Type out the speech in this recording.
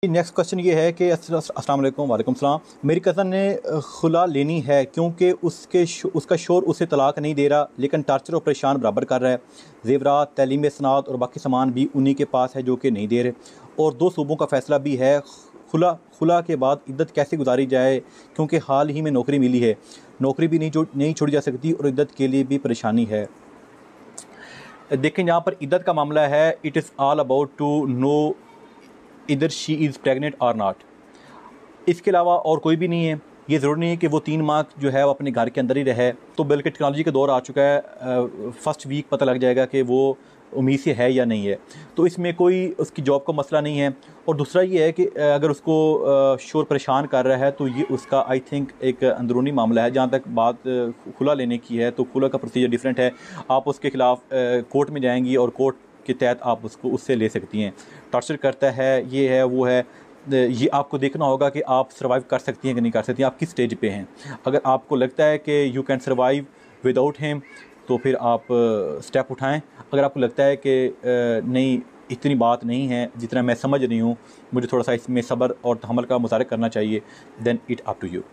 Next question ये है कि अस्सलाम वालेकुम वालेकुम सलाम। मेरी कज़न ने खुला लेनी है क्योंकि उसका शोर उसे तलाक नहीं दे रहा, लेकिन टार्चर और परेशान बराबर कर रहा है। ज़ेवरात, तलीम सनात और बाकी सामान भी उन्हीं के पास है जो कि नहीं दे रहे, और 2 सूबों का फ़ैसला भी है। खुला के बाद इद्दत कैसे गुजारी जाए, क्योंकि हाल ही में नौकरी मिली है। नौकरी भी नहीं छोड़ी जा सकती और इद्दत के लिए भी परेशानी है। देखें, यहाँ पर इद्दत का मामला है, it is all about to know इधर शी इज़ प्रेगनेंट और नॉट। इसके अलावा और कोई भी नहीं है। ये ज़रूरी नहीं है कि वो 3 माह जो है वो अपने घर के अंदर ही रहे। तो बल्कि टेक्नोलॉजी का दौर आ चुका है, फर्स्ट वीक पता लग जाएगा कि वो उम्मीद से है या नहीं है। तो इसमें कोई उसकी जॉब का मसला नहीं है। और दूसरा ये है कि अगर उसको शोर परेशान कर रहा है तो ये उसका आई थिंक एक अंदरूनी मामला है। जहाँ तक बात खुला लेने की है तो खुला का प्रोसीजर डिफरेंट है। आप उसके ख़िलाफ़ कोर्ट में जाएंगी और कोर्ट के तहत आप उससे ले सकती हैं। टॉर्चर करता है, ये है, वो है, ये आपको देखना होगा कि आप सर्वाइव कर सकती हैं कि नहीं कर सकती हैं, आप किस स्टेज पे हैं। अगर आपको लगता है कि you can survive without him तो फिर आप स्टेप उठाएं। अगर आपको लगता है कि नहीं, इतनी बात नहीं है जितना मैं समझ रही हूँ, मुझे थोड़ा सा इसमें सब्र और तहम्मुल का मुज़ाहरा करना चाहिए, then it up to you.